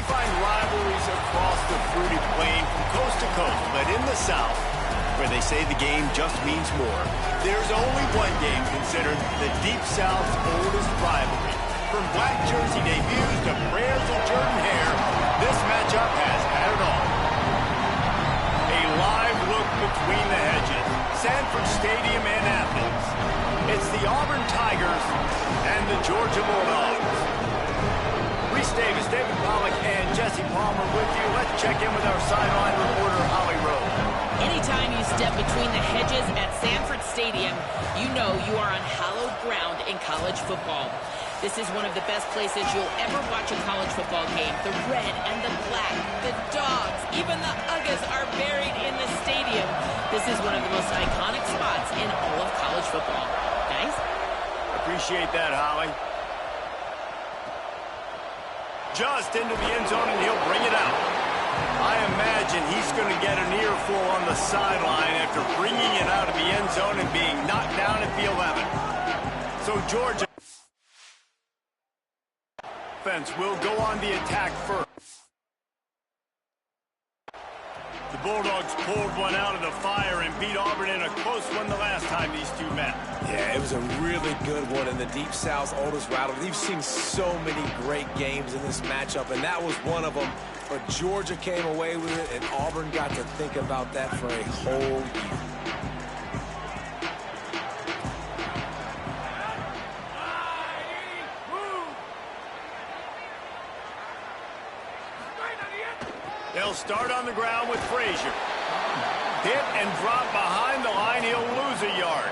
find rivalries across the fruity plain from coast to coast, but in the South, where they say the game just means more, there's only one game considered the Deep South's oldest rivalry. From black jersey debuts to prayers of Jordan Hare, this matchup has had it all. A live look between the hedges, Sanford Stadium and Athens. It's the Auburn Tigers and the Georgia Bulldogs. Reese Davis, David Pollack, and Jesse Palmer with you. Let's check in with our sideline reporter, Holly Rowe. Anytime you step between the hedges at Sanford Stadium, you know you are on hallowed ground in college football. This is one of the best places you'll ever watch a college football game. The red and the black, the dogs, even the Uggas are buried in the stadium. This is one of the most iconic spots in all of college football. Guys? Appreciate that, Holly. Just into the end zone, and he'll bring it out. I imagine he's going to get an earful on the sideline after bringing it out of the end zone and being knocked down at the 11. So Georgia offense will go on the attack first. The Bulldogs pulled one out of the fire and beat Auburn in a close one the last time these two met. Yeah, it was a really good one in the Deep South's oldest rivalry. We've seen so many great games in this matchup, and that was one of them. But Georgia came away with it, and Auburn got to think about that for a whole year. They'll start on the ground with Frazier. Hit and drop behind the line. He'll lose a yard.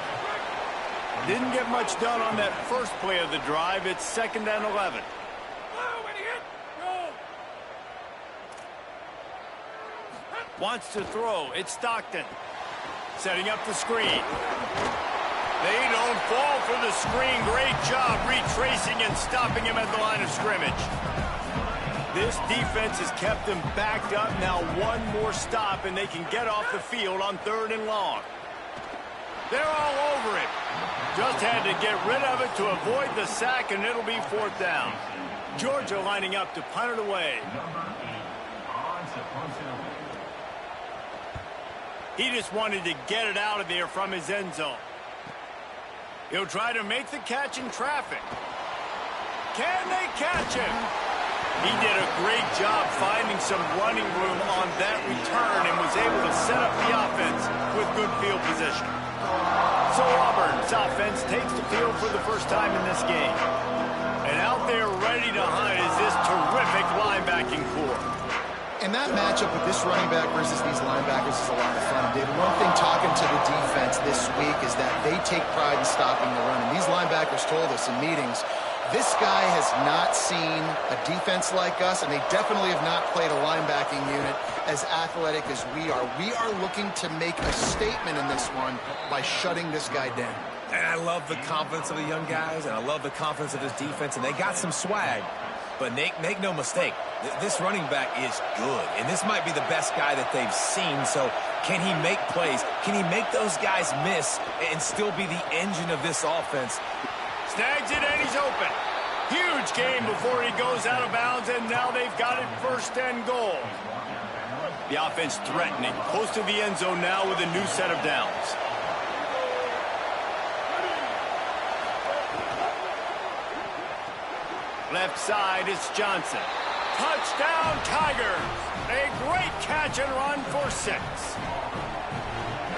Didn't get much done on that first play of the drive. It's 2nd and 11. Wants to throw. It's Stockton. Setting up the screen. They don't fall for the screen. Great job retracing and stopping him at the line of scrimmage. This defense has kept them backed up. Now one more stop, and they can get off the field on 3rd and long. They're all over it. Just had to get rid of it to avoid the sack, and it'll be 4th down. Georgia lining up to punt it away. He just wanted to get it out of there from his end zone. He'll try to make the catch in traffic. Can they catch him? He did a great job finding some running room on that return and was able to set up the offense with good field position. So Auburn's offense takes the field for the first time in this game. And out there ready to hunt is this terrific linebacking core. And that matchup with this running back versus these linebackers is a lot of fun, David. One thing talking to the defense this week is that they take pride in stopping the run. And these linebackers told us in meetings, this guy has not seen a defense like us, and they definitely have not played a linebacking unit as athletic as we are. We are looking to make a statement in this one by shutting this guy down. And I love the confidence of the young guys, and I love the confidence of this defense, and they got some swag. But make no mistake, this running back is good, and this might be the best guy that they've seen. So can he make plays? Can he make those guys miss and still be the engine of this offense? Snags it, and he's open. Huge game before he goes out of bounds, and now they've got it 1st and goal. The offense threatening, close to the end zone now with a new set of downs. Left side, it's Johnson. Touchdown, Tigers! A great catch and run for 6.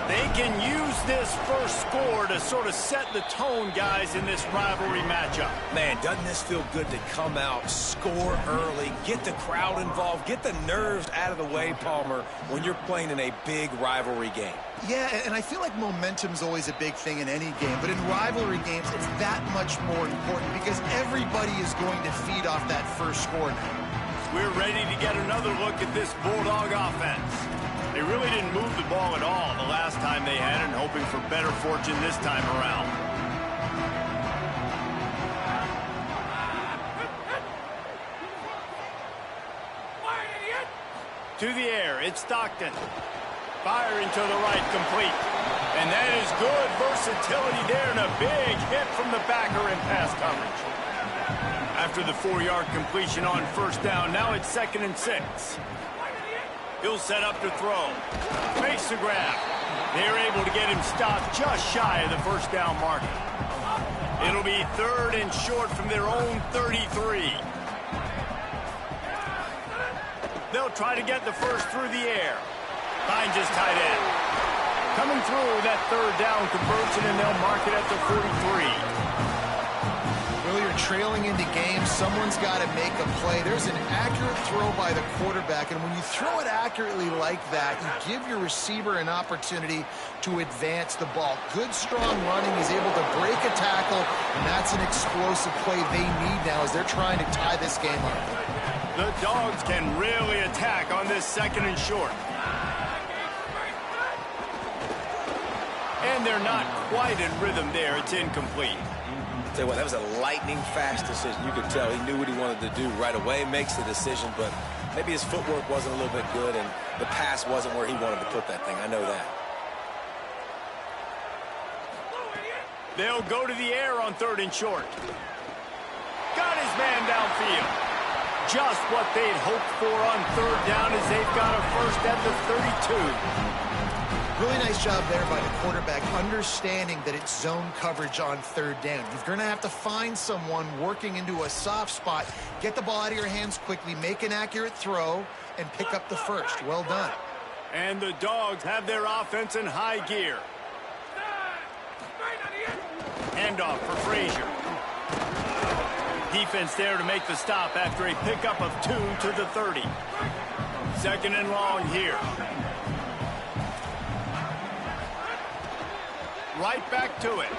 They can use this first score to sort of set the tone, guys, in this rivalry matchup. Man, doesn't this feel good to come out, score early, get the crowd involved, get the nerves out of the way, Palmer, when you're playing in a big rivalry game? Yeah, and I feel like momentum's always a big thing in any game, but in rivalry games, it's that much more important because everybody is going to feed off that first score now. We're ready to get another look at this Bulldog offense. They really didn't move the ball at all the last time they had it, hoping for better fortune this time around. To the air, it's Stockton. Firing to the right, complete. And that is good versatility there, and a big hit from the backer in pass coverage. After the 4-yard completion on first down, now it's 2nd and 6. He'll set up to throw. Makes the grab. They're able to get him stopped just shy of the first down marker. It'll be 3rd and short from their own 33. They'll try to get the first through the air. Finds his tight end. Coming through that 3rd down conversion, and they'll mark it at the 43. Well, you're trailing into games. Someone's got to make a play. There's an accurate throw by the quarterback, and when you throw it accurately like that, you give your receiver an opportunity to advance the ball. Good, strong running. He's able to break a tackle, and that's an explosive play they need now as they're trying to tie this game up. The Dogs can really attack on this 2nd and short. And they're not quite in rhythm there. It's incomplete. Tell you what, that was a lightning-fast decision. You could tell he knew what he wanted to do right away, makes the decision, but maybe his footwork wasn't a little bit good, and the pass wasn't where he wanted to put that thing. I know that. They'll go to the air on 3rd and short. Got his man downfield. Just what they'd hoped for on 3rd down as they've got a first at the 32. Really nice job there by the quarterback, understanding that it's zone coverage on 3rd down. You're going to have to find someone working into a soft spot, get the ball out of your hands quickly, make an accurate throw, and pick up the first. Well done. And the Dogs have their offense in high gear. Handoff for Frazier. Defense there to make the stop after a pickup of 2 to the 30. 2nd and long here. Right back to it.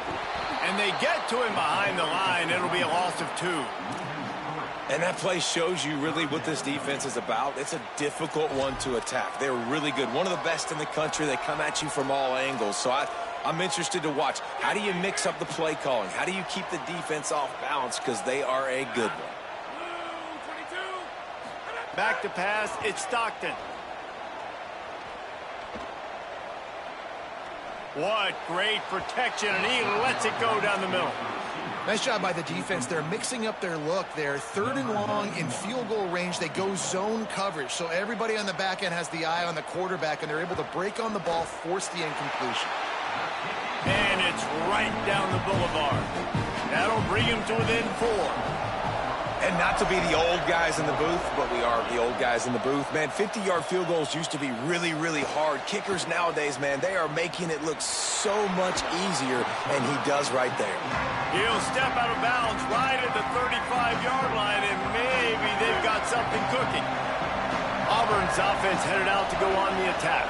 And they get to him behind the line. It'll be a loss of 2. And that play shows you really what this defense is about. It's a difficult one to attack. They're really good. One of the best in the country. They come at you from all angles. So I'm interested to watch. How do you mix up the play calling? How do you keep the defense off balance? Because they are a good one. Back to pass. It's Stockton. What great protection, and he lets it go down the middle. Nice job by the defense. They're mixing up their look there. 3rd and long in field goal range. They go zone coverage. So everybody on the back end has the eye on the quarterback, and they're able to break on the ball, force the incompletion. And it's right down the boulevard. That'll bring him to within 4. And not to be the old guys in the booth, but we are the old guys in the booth. Man, 50-yard field goals used to be really, really hard. Kickers nowadays, man, they are making it look so much easier, and he does right there. He'll step out of bounds right at the 35-yard line, and maybe they've got something cooking. Auburn's offense headed out to go on the attack.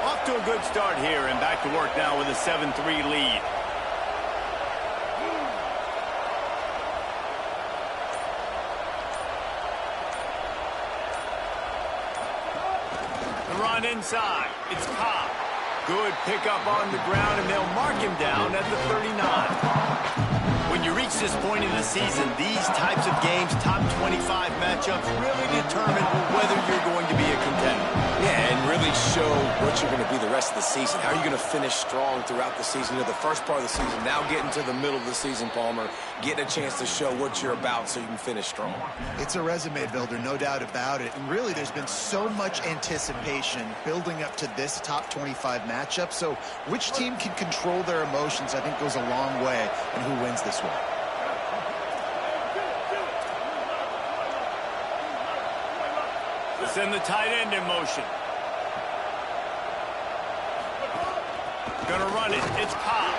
Off to a good start here, and back to work now with a 7-3 lead. Run inside. It's Cobb. Good pickup on the ground, and they'll mark him down at the 39. When you reach this point in the season, these types of games, top 25 matchups, really determine whether you're going to be a contender. Yeah, and really show what you're going to be the rest of the season. How are you going to finish strong throughout the season? You know, the first part of the season, now getting to the middle of the season, Palmer, getting a chance to show what you're about so you can finish strong. It's a resume builder, no doubt about it. And really, there's been so much anticipation building up to this top 25 matchup. So which team can control their emotions, I think, goes a long way in who wins this one. Send the tight end in motion. Gonna run it. It's Cobb.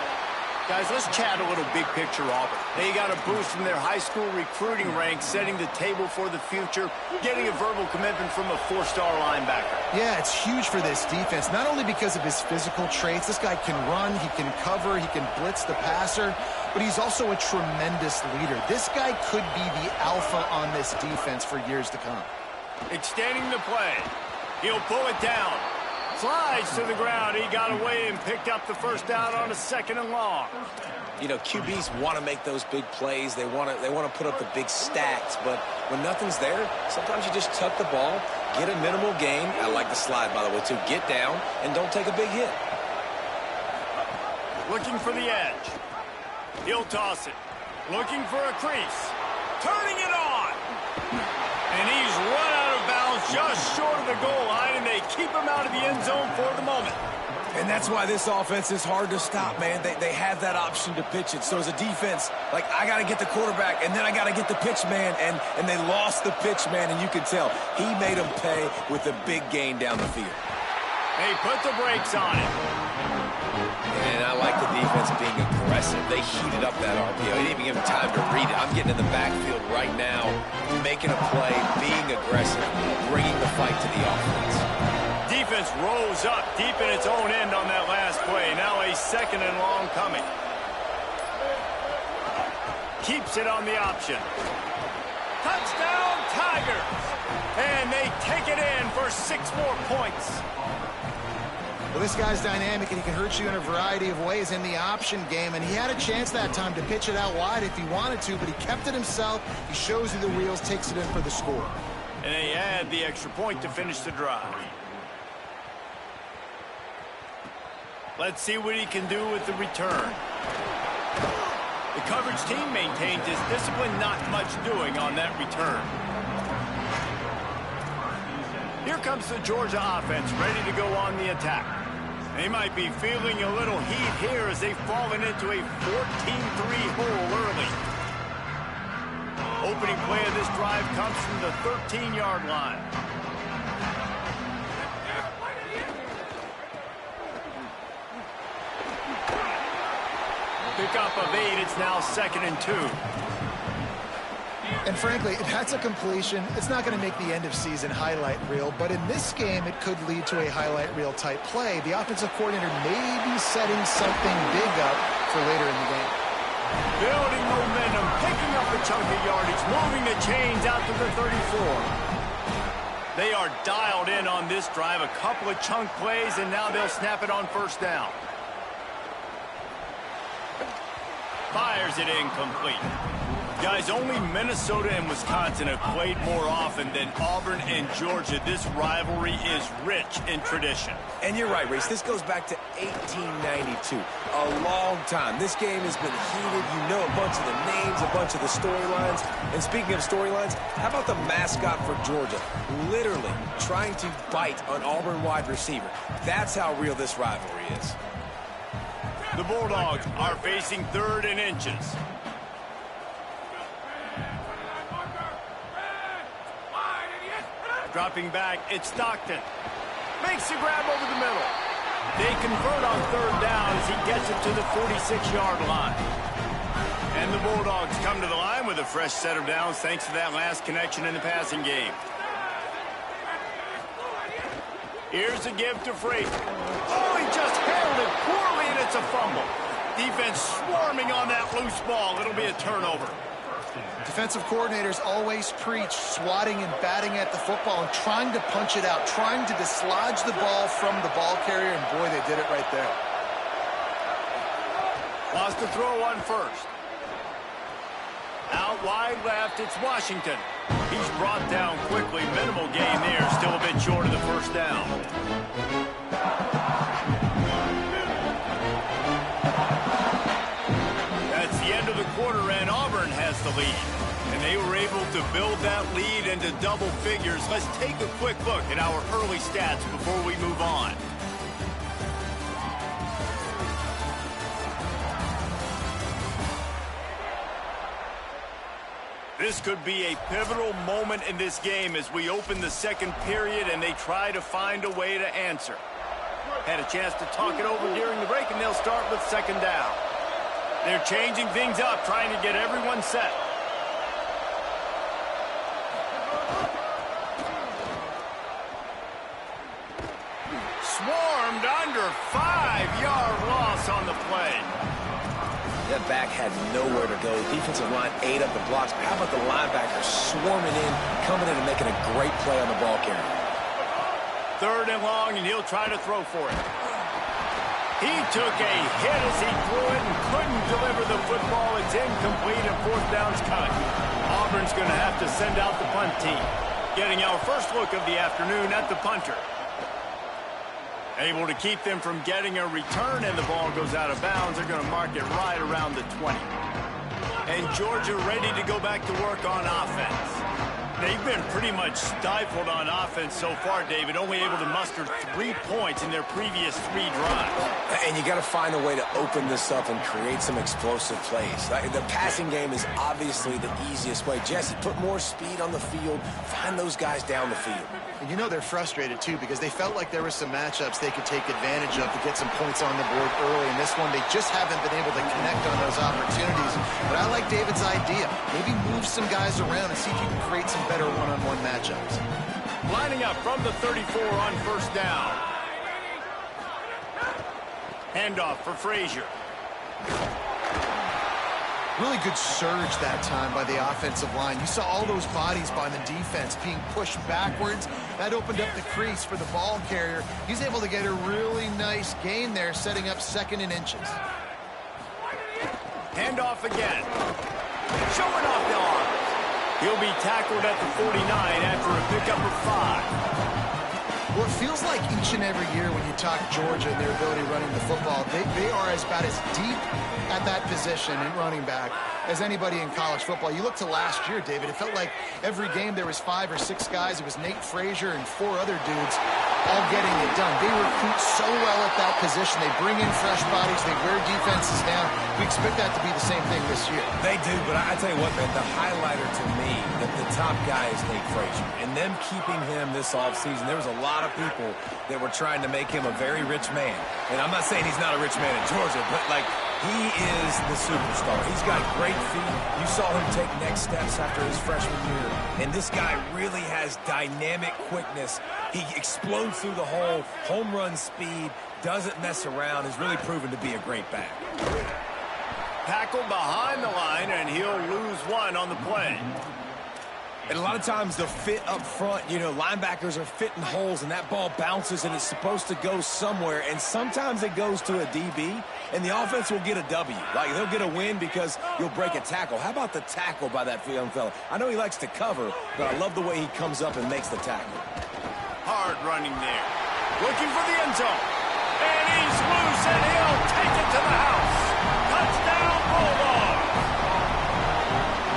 Guys, let's chat a little big picture Auburn. They got a boost from their high school recruiting ranks, setting the table for the future, getting a verbal commitment from a 4-star linebacker. Yeah, it's huge for this defense, not only because of his physical traits. This guy can run, he can cover, he can blitz the passer, but he's also a tremendous leader. This guy could be the alpha on this defense for years to come. Extending the play. He'll pull it down. Slides to the ground. He got away and picked up the first down on a 2nd and long. You know, QBs want to make those big plays. They want to put up the big stats. But when nothing's there, sometimes you just tuck the ball, get a minimal gain. I like the slide, by the way, too. Get down and don't take a big hit. Looking for the edge. He'll toss it. Looking for a crease. Turning it on. And he's run out of bounds just short of the goal line, and they keep him out of the end zone for the moment. And that's why this offense is hard to stop, man. They have that option to pitch it. So as a defense, like, I got to get the quarterback, and then I got to get the pitch man, and they lost the pitch man, and you can tell he made them pay with a big gain down the field. They put the brakes on it. And I like the defense being aggressive. They heated up that RPO. They didn't even give him time to read it. I'm getting in the backfield right now, making a play, being aggressive, bringing the fight to the offense. Defense rose up deep in its own end on that last play. Now a 2nd and long coming. Keeps it on the option. Touchdown, Tigers! And they take it in for 6 more points. Well, this guy's dynamic, and he can hurt you in a variety of ways in the option game, and he had a chance that time to pitch it out wide if he wanted to, but he kept it himself. He shows you the wheels, takes it in for the score. And they add the extra point to finish the drive. Let's see what he can do with the return. The coverage team maintains his discipline, not much doing on that return. Here comes the Georgia offense, ready to go on the attack. They might be feeling a little heat here as they've fallen into a 14-3 hole early. Opening play of this drive comes from the 13-yard line. Pickup of 8, it's now 2nd and 2. And frankly, that's a completion. It's not going to make the end of season highlight reel, but in this game, it could lead to a highlight reel type play. The offensive coordinator may be setting something big up for later in the game. Building momentum, picking up a chunk of yardage, moving the chains out to the 34. They are dialed in on this drive, a couple of chunk plays, and now they'll snap it on 1st down. Fires it incomplete. Guys, only Minnesota and Wisconsin have played more often than Auburn and Georgia. This rivalry is rich in tradition. And you're right, Reese. This goes back to 1892. A long time. This game has been heated. You know a bunch of the names, a bunch of the storylines. And speaking of storylines, how about the mascot for Georgia? Literally trying to bite an Auburn wide receiver. That's how real this rivalry is. The Bulldogs are facing 3rd and inches. Dropping back, it's Stockton. Makes the grab over the middle. They convert on 3rd down as he gets it to the 46-yard line. And the Bulldogs come to the line with a fresh set of downs thanks to that last connection in the passing game. Here's a give to Frazier. Oh, he just handled it poorly, and it's a fumble. Defense swarming on that loose ball. It'll be a turnover. Defensive coordinators always preach swatting and batting at the football and trying to punch it out, trying to dislodge the ball from the ball carrier, and boy, they did it right there. Lost the throw on 1st. Out wide left, it's Washington. He's brought down quickly. Minimal gain there, still a bit short of the 1st down. That's the end of the quarter, and Auburn has the lead. And they were able to build that lead into double figures. Let's take a quick look at our early stats before we move on. This could be a pivotal moment in this game as we open the 2nd period and they try to find a way to answer. Had a chance to talk it over during the break, and they'll start with 2nd down. They're changing things up, trying to get everyone set. Swarmed under, 5-yard loss on the play. That back had nowhere to go. Defensive line ate up the blocks. How about the linebacker swarming in, coming in and making a great play on the ball carrier? 3rd and long, and he'll try to throw for it. He took a hit as he threw it and couldn't deliver the football. It's incomplete, and 4th down's cut. Auburn's going to have to send out the punt team. Getting our first look of the afternoon at the punter. Able to keep them from getting a return, and the ball goes out of bounds. They're going to mark it right around the 20. And Georgia ready to go back to work on offense. They've been pretty much stifled on offense so far, David, only able to muster 3 points in their previous 3 drives. And you got to find a way to open this up and create some explosive plays. The passing game is obviously the easiest way. Jesse, put more speed on the field. Find those guys down the field. And you know they're frustrated, too, because they felt like there were some matchups they could take advantage of to get some points on the board early. In this one, they just haven't been able to connect on those opportunities. But I like David's idea. Maybe move some guys around and see if you can create some better one-on-one matchups. Lining up from the 34 on first down. Handoff for Frazier. Really good surge that time by the offensive line. You saw all those bodies by the defense being pushed backwards. That opened up the crease for the ball carrier. He's able to get a really nice gain there, setting up 2nd and inches. Handoff again. Showing off the arms. He'll be tackled at the 49 after a pickup of 5. Well, it feels like each and every year when you talk Georgia and their ability running the football, they are about as deep at that position in running back as anybody in college football. You look to last year, David, it felt like every game there was 5 or 6 guys. It was Nate Frazier and 4 other dudes all getting it done. They recruit so well at that position. They bring in fresh bodies. They wear defenses down. We expect that to be the same thing this year. They do, but I tell you what, man, the highlighter to me, the top guy is Nate Frazier. And them keeping him this offseason, there was a lot of people that were trying to make him a very rich man. And I'm not saying he's not a rich man in Georgia, but, like, he is the superstar. He's got great feet. You saw him take next steps after his freshman year. And this guy really has dynamic quickness. He explodes through the hole, home run speed, doesn't mess around, has really proven to be a great back. Tackled behind the line, and he'll lose 1 on the play. And a lot of times the fit up front, you know, linebackers are fitting holes and that ball bounces and it's supposed to go somewhere. And sometimes it goes to a DB and the offense will get a W. Like they'll get a win because you'll break a tackle. How about the tackle by that young fella? I know he likes to cover, but I love the way he comes up and makes the tackle. Hard running there. Looking for the end zone. And he's loose and he'll take it to the house. Touchdown Bulldogs.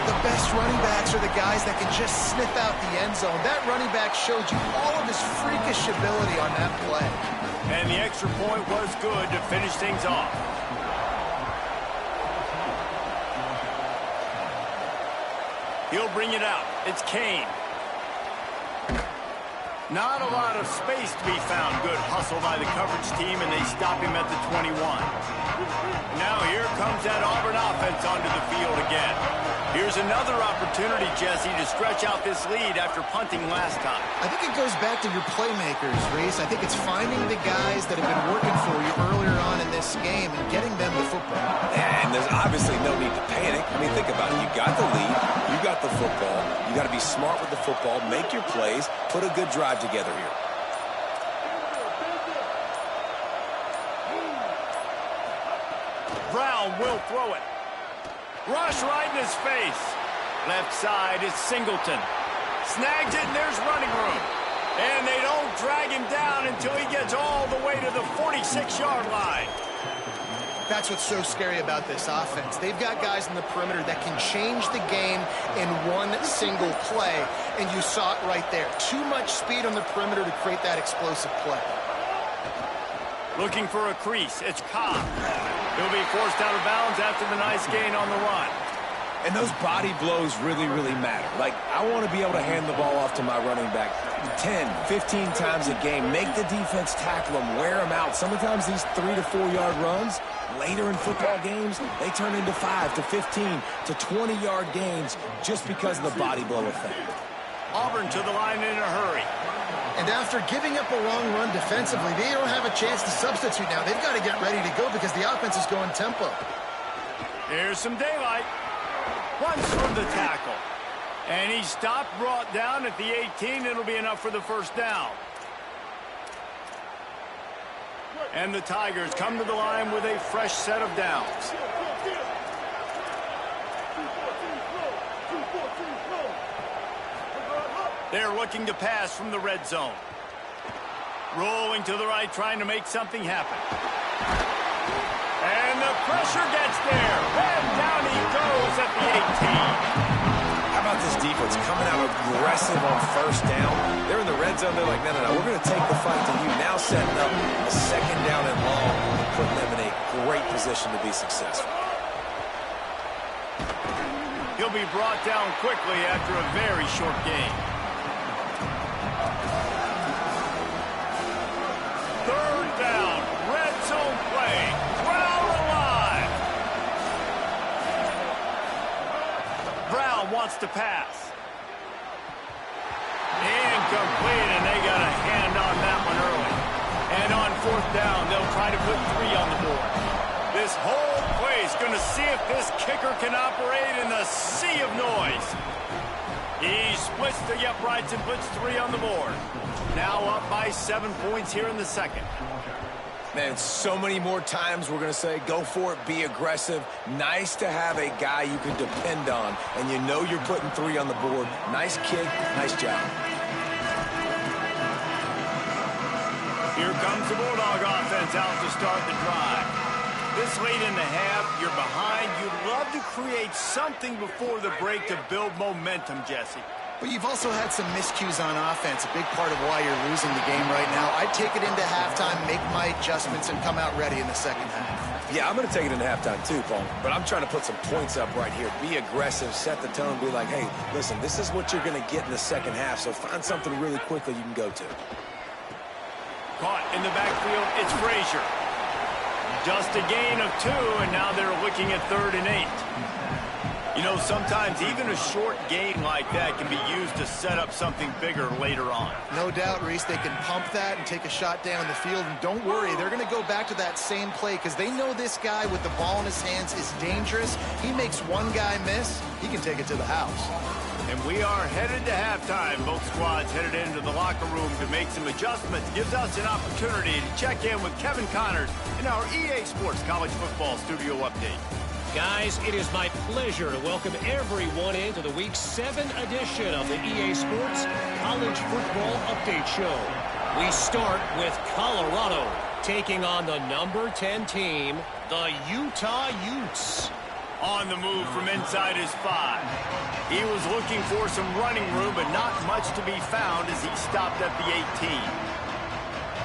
The best running backs are the guys that can just sniff out the end zone. That running back showed you all of his freakish ability on that play. And the extra point was good to finish things off. He'll bring it out. It's Kane. Not a lot of space to be found. Good hustle by the coverage team, and they stop him at the 21. Now here comes that Auburn offense onto the field again. Here's another opportunity, Jesse, to stretch out this lead after punting last time. I think it goes back to your playmakers, Reese. I think it's finding the guys that have been working for you earlier on in this game and getting them the football. And there's obviously no need to panic. I mean, think about it. You got the lead. You got the football. You got to be smart with the football. Make your plays. Put a good drive together here. Brown will throw it. Rush right in his face. Left side is Singleton. Snags it, and there's running room. And they don't drag him down until he gets all the way to the 46-yard line. That's what's so scary about this offense. They've got guys in the perimeter that can change the game in one single play, and you saw it right there. Too much speed on the perimeter to create that explosive play. Looking for a crease. It's Cobb. He'll be forced out of bounds after the nice gain on the run. And those body blows really, really matter. Like, I want to be able to hand the ball off to my running back 10, 15 times a game. Make the defense tackle them, wear them out. Sometimes these 3 to 4 yard runs, later in football games, they turn into 5 to 15 to 20-yard gains just because of the body blow effect. Auburn to the line in a hurry. And after giving up a long run defensively, they don't have a chance to substitute now. They've got to get ready to go because the offense is going tempo. Here's some daylight. Runs from the tackle. And he stopped, brought down at the 18. It'll be enough for the first down. And the Tigers come to the line with a fresh set of downs. They're looking to pass from the red zone. Rolling to the right, trying to make something happen. And the pressure gets there. And down he goes at the 18. How about this defense coming out aggressive on first down? They're in the red zone. They're like, no, we're going to take the fight to you. Now setting up a second down and long and putting them in a great position to be successful. He'll be brought down quickly after a very short game. Third down, red zone play. Brown alive. Brown wants to pass. Incomplete, and they got a hand on that one early. And on fourth down, they'll try to put 3 on the board. This whole play is going to see if this kicker can operate in the sea of noise. He splits the uprights and puts 3 on the board. Now up by 7 points here in the second. Man, so many more times we're going to say, go for it, be aggressive. Nice to have a guy you can depend on, and you know you're putting 3 on the board. Nice kick, nice job. Here comes the Bulldog offense out to start the drive. This late in the half, you're behind. You'd love to create something before the break to build momentum, Jesse. But you've also had some miscues on offense, a big part of why you're losing the game right now. I'd take it into halftime, make my adjustments, and come out ready in the second half. Yeah, I'm going to take it into halftime too, Paul. But I'm trying to put some points up right here. Be aggressive, set the tone, be like, hey, listen, this is what you're going to get in the second half, so find something really quickly you can go to. Caught in the backfield, it's Frazier. Just a gain of 2, and now they're looking at 3rd and 8. You know, sometimes even a short gain like that can be used to set up something bigger later on. No doubt, Reese, they can pump that and take a shot down the field. And don't worry, they're going to go back to that same play because they know this guy with the ball in his hands is dangerous. He makes one guy miss, he can take it to the house. And we are headed to halftime. Both squads headed into the locker room to make some adjustments. Gives us an opportunity to check in with Kevin Connors in our EA Sports College Football Studio Update. Guys, it is my pleasure to welcome everyone into the Week 7 edition of the EA Sports College Football Update Show. We start with Colorado taking on the number 10 team, the Utah Utes. On the move from inside his 5. He was looking for some running room, but not much to be found as he stopped at the 18.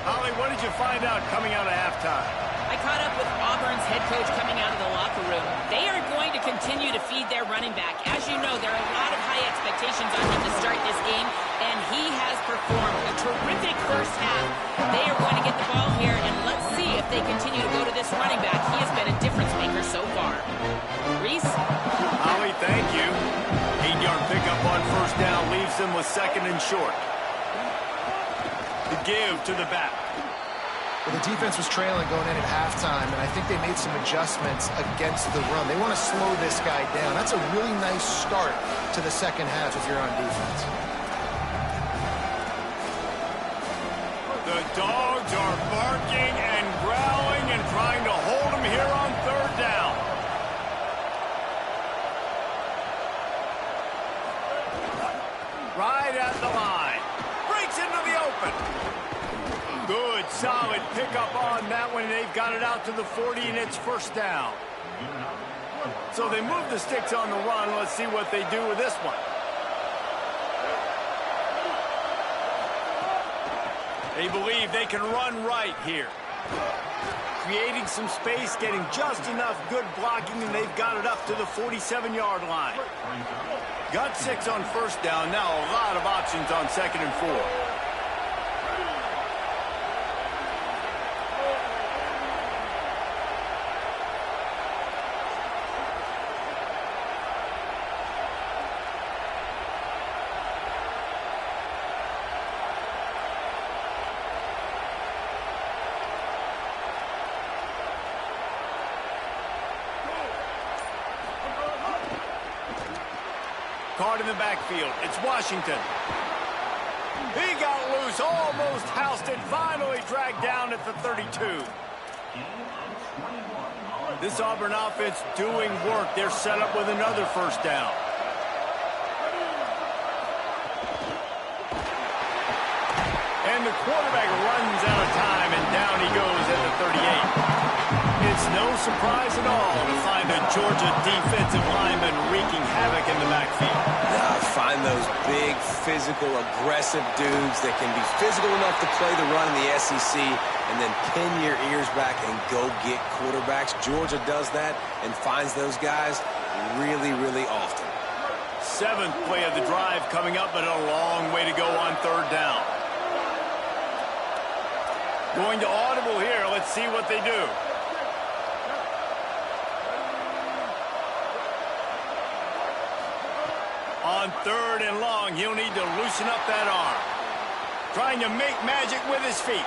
Holly, what did you find out coming out of halftime? I caught up with Auburn's head coach coming out of the locker room. They are going to continue to feed their running back. As you know, there are a lot of high expectations on him to start this game, and he has performed a terrific first half. They are going to get the ball here, and let's see if they continue to go to this running back. He has been a difference maker so far. Reese? Holly, thank you. 8-yard pickup on first down leaves them with 2nd and short. The give to the back. Well, the defense was trailing going in at halftime, and I think they made some adjustments against the run. They want to slow this guy down. That's a really nice start to the second half if you're on defense. The dogs are barking and growling and trying to hold him here on 3rd down. Right at the line. Breaks into the open. Good, solid pickup on that one. They've got it out to the 40, and it's first down. So they move the sticks on the run. Let's see what they do with this one. They believe they can run right here. Creating some space, getting just enough good blocking, and they've got it up to the 47-yard line. Got 6 on first down. Now a lot of options on 2nd and 4. Caught in the backfield. It's Washington. He got loose, almost housed it, finally dragged down at the 32. This Auburn offense doing work. They're set up with another first down. And the quarterback runs out of time, and down he goes at the 38. It's no surprise at all to find a Georgia defensive lineman wreaking havoc in the backfield. Find those big, physical, aggressive dudes that can be physical enough to play the run in the SEC and then pin your ears back and go get quarterbacks. Georgia does that and finds those guys really, really often. 7th play of the drive coming up, but a long way to go on 3rd down. Going to audible here. Let's see what they do. On 3rd and long, he'll need to loosen up that arm. Trying to make magic with his feet.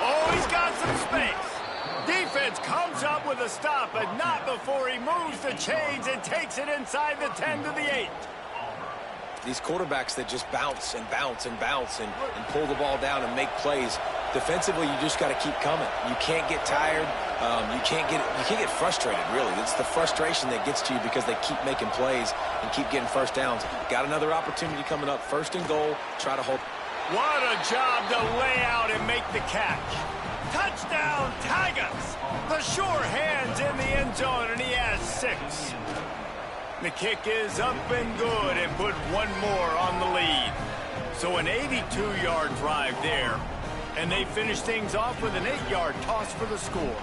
Oh, he's got some space. Defense comes up with a stop, but not before he moves the chains and takes it inside the 10 to the 8. These quarterbacks that just bounce and bounce and bounce and pull the ball down and make plays. Defensively, you just got to keep coming. You can't get tired. You can't get frustrated, really. It's the frustration that gets to you because they keep making plays and keep getting first downs. Got another opportunity coming up. 1st and goal. Try to hold. What a job to lay out and make the catch. Touchdown, Tigers. The sure hands in the end zone, and he has 6. The kick is up and good and put one more on the lead. So an 82-yard drive there. And they finish things off with an 8-yard toss for the score.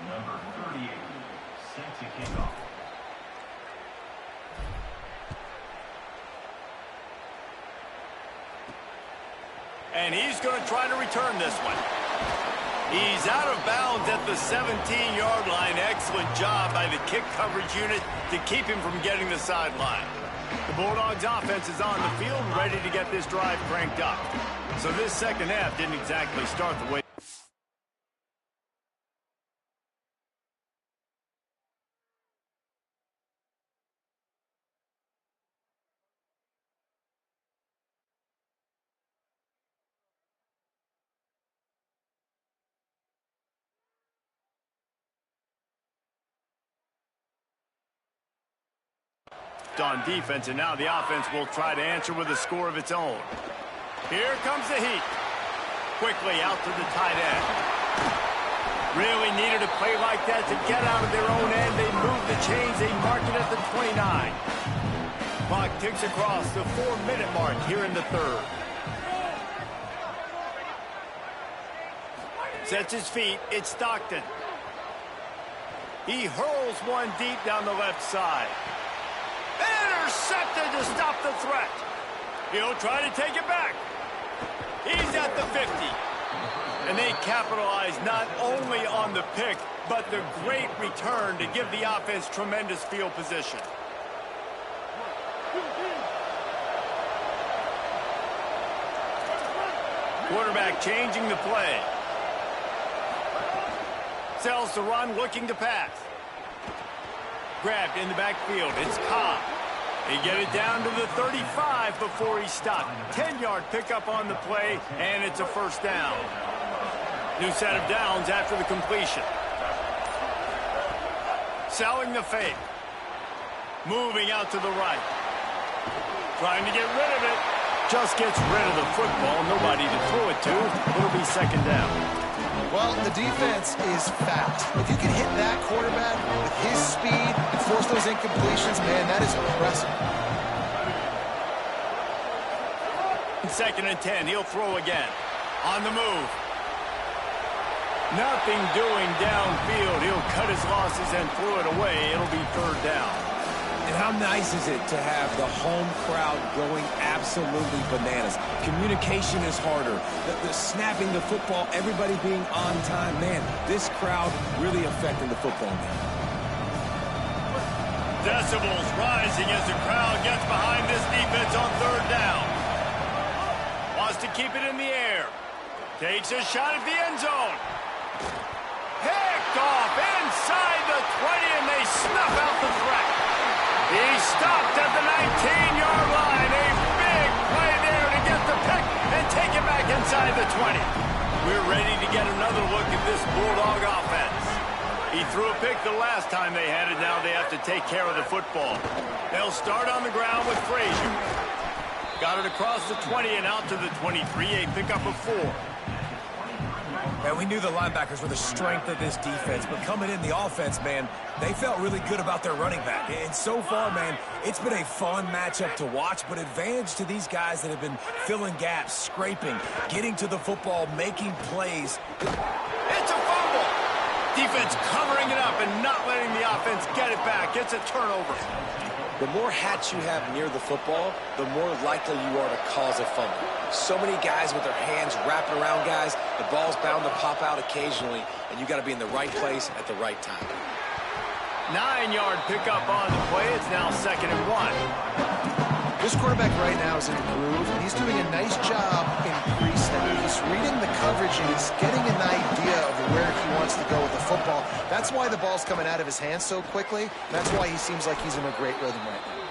Number 38, set to kick off. And he's going to try to return this one. He's out of bounds at the 17-yard line. Excellent job by the kick coverage unit to keep him from getting the sideline. The Bulldogs offense is on the field, ready to get this drive cranked up. So this second half didn't exactly start the way. On defense, and now the offense will try to answer with a score of its own. Here comes the heat. Quickly out to the tight end. Really needed a play like that to get out of their own end. They move the chains. They mark it at the 29. Clock ticks across the 4-minute mark here in the 3rd. Sets his feet. It's Stockton. He hurls one deep down the left side. Intercepted to stop the threat. He'll try to take it back. He's at the 50. And they capitalize not only on the pick, but the great return to give the offense tremendous field position. Quarterback changing the play. Sells to run, looking to pass. Grabbed in the backfield. It's Cobb. They get it down to the 35 before he's stopped. 10-yard pickup on the play, and it's a 1st down. New set of downs after the completion. Selling the fake. Moving out to the right. Trying to get rid of it. Just gets rid of the football. Nobody to throw it to. It'll be 2nd down. Well, the defense is fast. If you can hit that quarterback with his speed and force those incompletions, man, that is impressive. 2nd and 10. He'll throw again. On the move. Nothing doing downfield. He'll cut his losses and throw it away. It'll be 3rd down. And how nice is it to have the home crowd going absolutely bananas? Communication is harder. The snapping the football, everybody being on time. Man, this crowd really affecting the football game. Decibels rising as the crowd gets behind this defense on 3rd down. Wants to keep it in the air. Takes a shot at the end zone. Picked off inside the 20, and they snuff out the threat. He stopped at the 19-yard line. A big play there to get the pick and take it back inside the 20. We're ready to get another look at this Bulldog offense. He threw a pick the last time they had it. Now they have to take care of the football. They'll start on the ground with Frazier. Got it across the 20 and out to the 23. A pickup of 4. And we knew the linebackers were the strength of this defense, but coming in the offense, man, they felt really good about their running back. And so far, man, it's been a fun matchup to watch, but advantage to these guys that have been filling gaps, scraping, getting to the football, making plays. It's a fumble. Defense covering it up and not letting the offense get it back. It's a turnover. The more hats you have near the football, the more likely you are to cause a fumble. So many guys with their hands wrapping around guys, the ball's bound to pop out occasionally, and you got to be in the right place at the right time. 9-yard pickup on the play. It's now 2nd and 1. This quarterback right now is in the groove, and he's doing a nice job in pre-snap. He's reading the coverage, and he's getting an idea of where he wants to go with the football. That's why the ball's coming out of his hands so quickly. That's why he seems like he's in a great rhythm right now.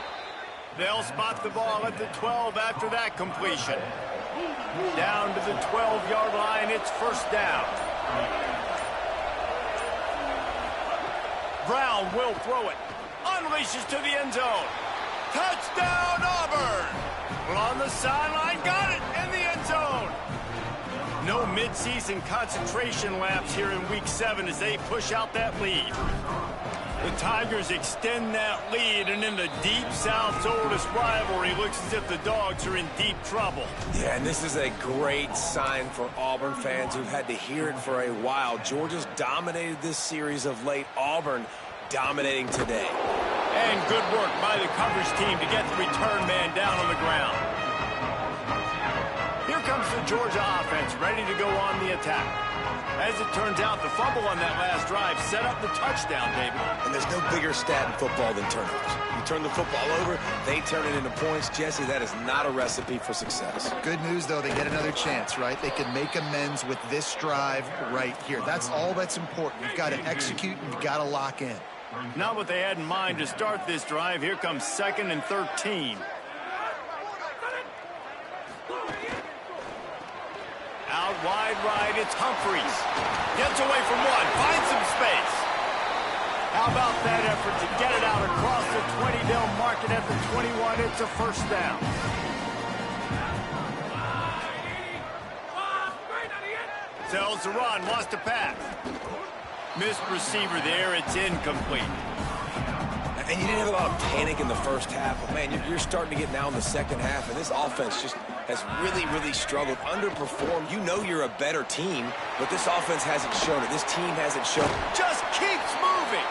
They'll spot the ball at the 12 after that completion. Down to the 12-yard line, it's 1st down. Brown will throw it. Unleashes to the end zone. Touchdown, Auburn! Well, on the sideline, got it in the end zone. No midseason concentration laps here in Week 7 as they push out that lead. The Tigers extend that lead, and in the Deep South's oldest rivalry, looks as if the Dogs are in deep trouble. Yeah, and this is a great sign for Auburn fans who've had to hear it for a while. Georgia's dominated this series of late. Auburn dominating today. And good work by the coverage team to get the return man down on the ground. Here comes the Georgia offense, ready to go on the attack. As it turns out, the fumble on that last drive set up the touchdown, David. And there's no bigger stat in football than turnovers. You turn the football over, they turn it into points. Jesse, that is not a recipe for success. Good news, though, they get another chance, right? They can make amends with this drive right here. That's all that's important. You've got to execute, and you've got to lock in. Not what they had in mind to start this drive. Here comes 2nd and 13. Out wide right, it's Humphreys. Gets away from one, finds some space. How about that effort to get it out across the 20? They'll mark it at the 21. It's a 1st down. Sells the run, lost a pass. Missed receiver there, it's incomplete. And you didn't have a lot of panic in the first half, but man, you're starting to get now in the second half, and this offense just has really, really struggled, underperformed. You know you're a better team, but this offense hasn't shown it. This team hasn't shown it. Just keeps moving.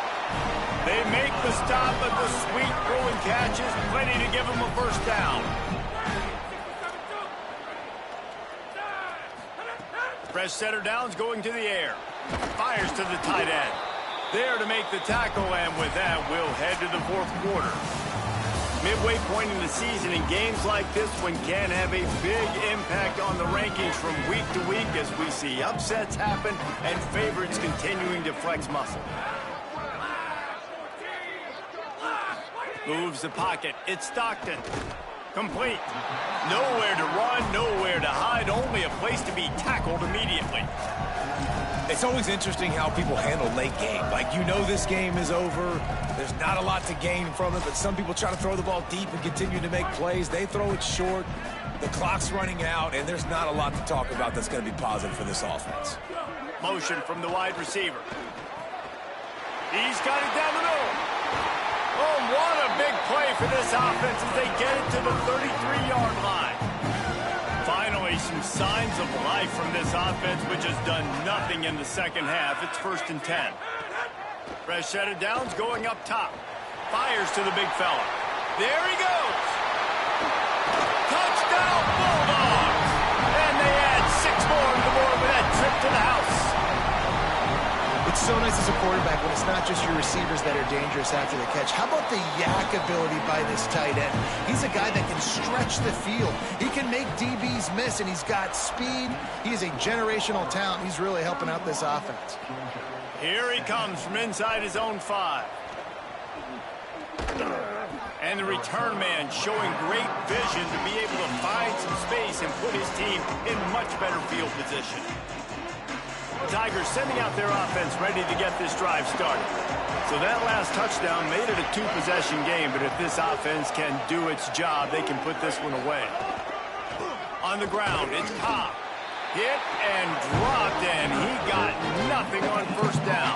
They make the stop, but the sweet throwing catch is plenty to give them a 1st down. Fresh setter downs going to the air. Fires to the tight end. There to make the tackle, and with that, we'll head to the 4th quarter. Midway point in the season, in games like this one can have a big impact on the rankings from week to week as we see upsets happen and favorites continuing to flex muscle. Moves the pocket. It's Stockton. Complete. Nowhere to run, nowhere to hide, only a place to be tackled immediately. It's always interesting how people handle late game. Like, you know this game is over. There's not a lot to gain from it, but some people try to throw the ball deep and continue to make plays. They throw it short. The clock's running out, and there's not a lot to talk about that's going to be positive for this offense. Motion from the wide receiver. He's got it down the middle. Oh, what a big play for this offense as they get it to the 33-yard line. Finally, some signs of life from this offense, which has done nothing in the second half. It's 1st and 10. Fresh set of downs going up top. Fires to the big fella. There he goes. Touchdown, Bulldogs. And they add 6 more to the board with that trip to the house. It's so nice as a quarterback when it's not just your receivers that are dangerous after the catch. How about the yak ability by this tight end? He's a guy that can stretch the field. He can make DBs miss, and he's got speed. He is a generational talent. He's really helping out this offense. Here he comes from inside his own 5. And the return man showing great vision to be able to find some space and put his team in much better field position. Tigers sending out their offense ready to get this drive started. So that last touchdown made it a two-possession game, but if this offense can do its job, they can put this one away. On the ground, it's Cobb. Hit and dropped, and he got nothing on first down.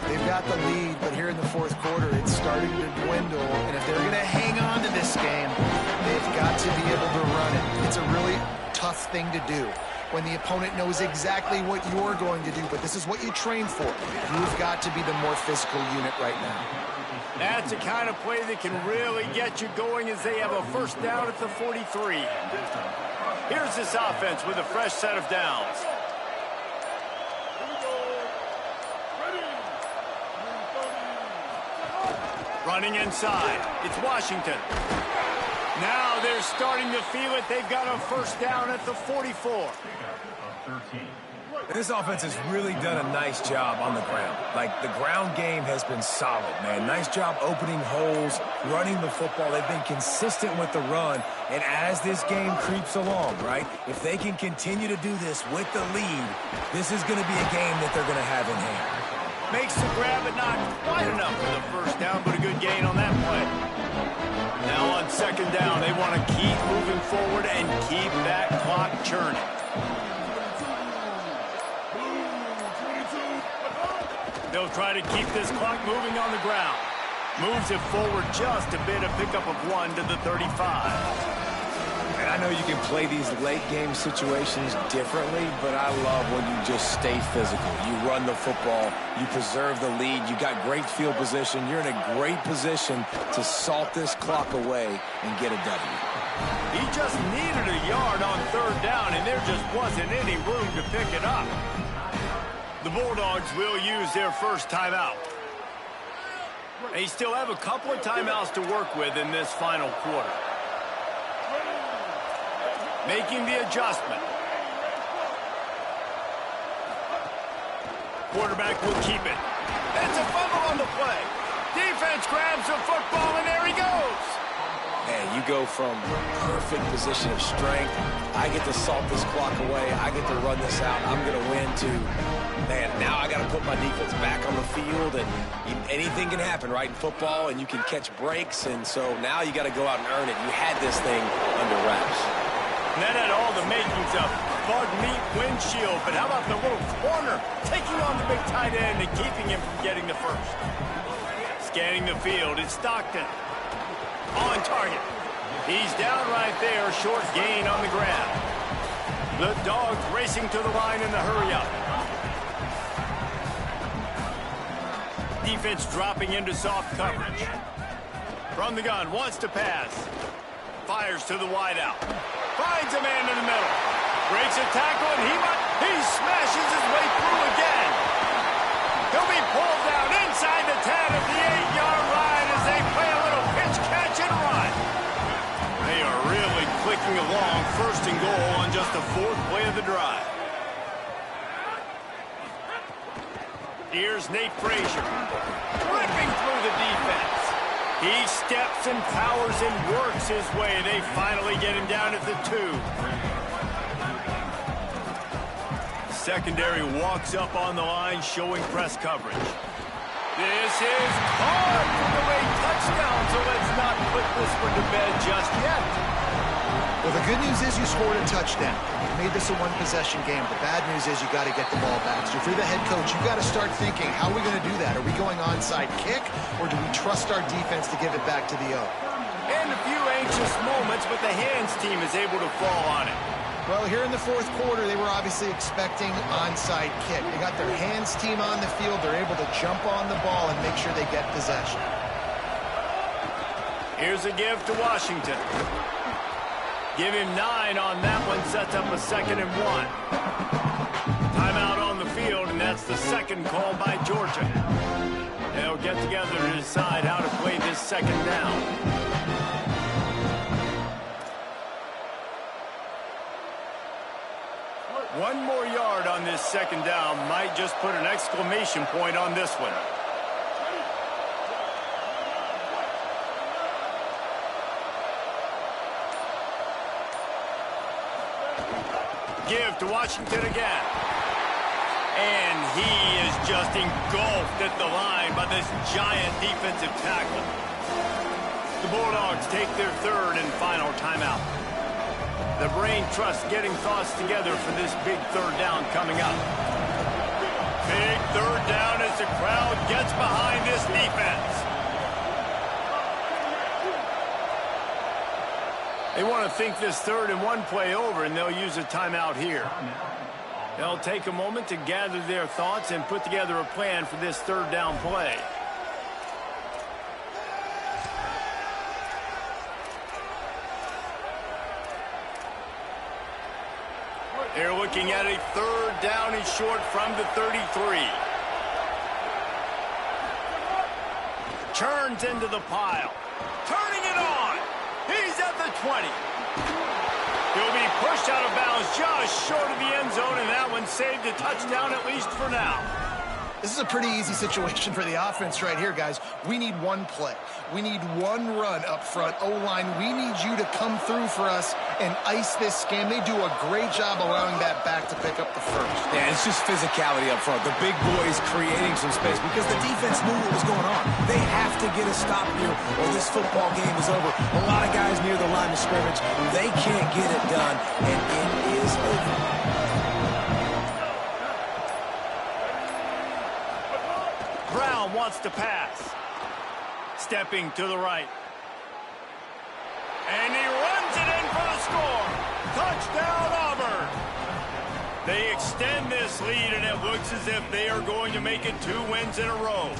They've got the lead, but here in the fourth quarter, it's starting to dwindle. And if they're going to hang on to this game, they've got to be able to run it. It's a really tough thing to do when the opponent knows exactly what you're going to do, but this is what you train for. You've got to be the more physical unit right now. That's a kind of play that can really get you going as they have a first down at the 43. Here's this offense with a fresh set of downs. Running inside, it's Washington. Now they're starting to feel it. They've got a first down at the 44. This offense has really done a nice job on the ground. Like, the ground game has been solid, man. Nice job opening holes, running the football. They've been consistent with the run. And as this game creeps along, right, if they can continue to do this with the lead, this is going to be a game that they're going to have in hand. Makes the grab, but not quite enough for the first down, but a good gain on that play. Now on second down, they want to keep moving forward and keep that clock churning. They'll try to keep this clock moving on the ground. Moves it forward just a bit, a pickup of 1 to the 35. And I know you can play these late-game situations differently, but I love when you just stay physical. You run the football, you preserve the lead, you got great field position, you're in a great position to salt this clock away and get a W. He just needed a yard on third down, and there just wasn't any room to pick it up. The Bulldogs will use their first timeout. They still have a couple of timeouts to work with in this final quarter. Making the adjustment. Quarterback will keep it. It's a fumble on the play. Defense grabs the football, and there he goes. Man, you go from perfect position of strength. I get to salt this clock away. I get to run this out. I'm going to win too. Man, now I got to put my defense back on the field, and anything can happen, right, in football, and you can catch breaks, and so now you got to go out and earn it. You had this thing under wraps. And that had all the makings of bug meat windshield, but how about the little corner taking on the big tight end and keeping him from getting the first? Scanning the field, it's Stockton. On target. He's down right there, short gain on the grab. The Dogs racing to the line in the hurry-up. Defense dropping into soft coverage. From the gun, wants to pass. Fires to the wideout. Finds a man in the middle. Breaks a tackle, and he smashes his way through again. He'll be pulled down inside the 10 at the 8-yard line as they play a little pitch, catch, and run. They are really clicking along, first and goal on just the fourth play of the drive. Here's Nate Frazier, ripping through the defense. He steps and powers and works his way. They finally get him down at the 2. Secondary walks up on the line, showing press coverage. This is caught for the late touchdown, so let's not put this one to bed just yet. Well, the good news is you scored a touchdown. You made this a one-possession game. The bad news is you got to get the ball back. So if you're the head coach, you got to start thinking, how are we going to do that? Are we going onside kick, or do we trust our defense to give it back to the O? And a few anxious moments, but the hands team is able to fall on it. Well, here in the fourth quarter, they were obviously expecting onside kick. They got their hands team on the field. They're able to jump on the ball and make sure they get possession. Here's a give to Washington. Give him 9 on that one, sets up a 2nd and 1. Timeout on the field, and that's the second call by Georgia. They'll get together to decide how to play this second down. One more yard on this second down might just put an exclamation point on this one. Give to Washington again. And he is just engulfed at the line by this giant defensive tackle. The Bulldogs take their third and final timeout. The brain trust getting thoughts together for this big third down coming up. Big third down as the crowd gets behind this defense. They want to think this 3rd and 1 play over, and they'll use a timeout here. They'll take a moment to gather their thoughts and put together a plan for this 3rd down play. They're looking at a 3rd down and short from the 33. Turns into the pile. Turning it on. He's at the 20. He'll be pushed out of bounds just short of the end zone, and that one saved a touchdown at least for now. This is a pretty easy situation for the offense right here, guys. We need one play. We need one run up front. O-line, we need you to come through for us and ice this game. They do a great job allowing that back to pick up the first. Yeah, it's just physicality up front. The big boys creating some space because the defense knew what was going on. They have to get a stop here or this football game is over. A lot of guys near the line of scrimmage, they can't get it done, and it is over. Brown wants to pass. Stepping to the right. And he runs it in for the score. Touchdown, Auburn. They extend this lead, and it looks as if they are going to make it 2 wins in a row.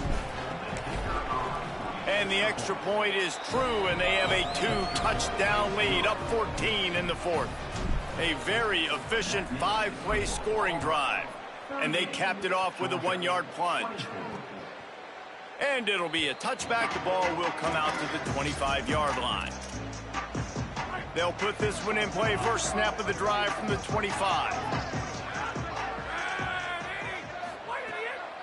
And the extra point is true, and they have a 2-touchdown lead, up 14 in the 4th. A very efficient 5-play scoring drive. And they capped it off with a 1-yard plunge. And it'll be a touchback. The ball will come out to the 25-yard line. They'll put this one in play. First snap of the drive from the 25.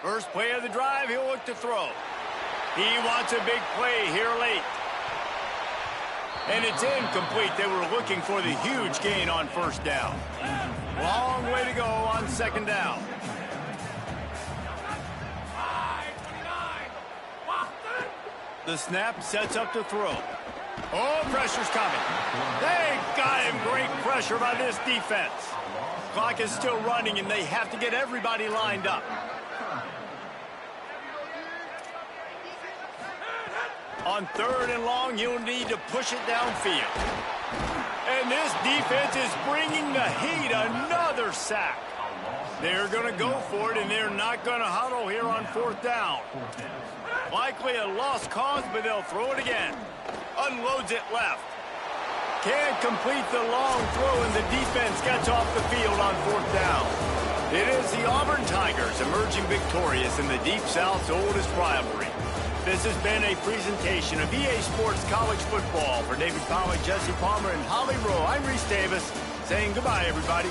First play of the drive, he'll look to throw. He wants a big play here late. And it's incomplete. They were looking for the huge gain on first down. Long way to go on second down. The snap sets up to throw. Oh, pressure's coming. They got him. Great pressure by this defense. Clock is still running, and they have to get everybody lined up. On 3rd and long, he'll need to push it downfield. And this defense is bringing the heat. Another sack. They're going to go for it, and they're not going to huddle here on 4th down. Likely a lost cause, but they'll throw it again. Unloads it left. Can't complete the long throw, and the defense gets off the field on 4th down. It is the Auburn Tigers emerging victorious in the Deep South's oldest rivalry. This has been a presentation of EA Sports College Football. For David Pollack, Jesse Palmer, and Holly Rowe, I'm Reese Davis saying goodbye, everybody.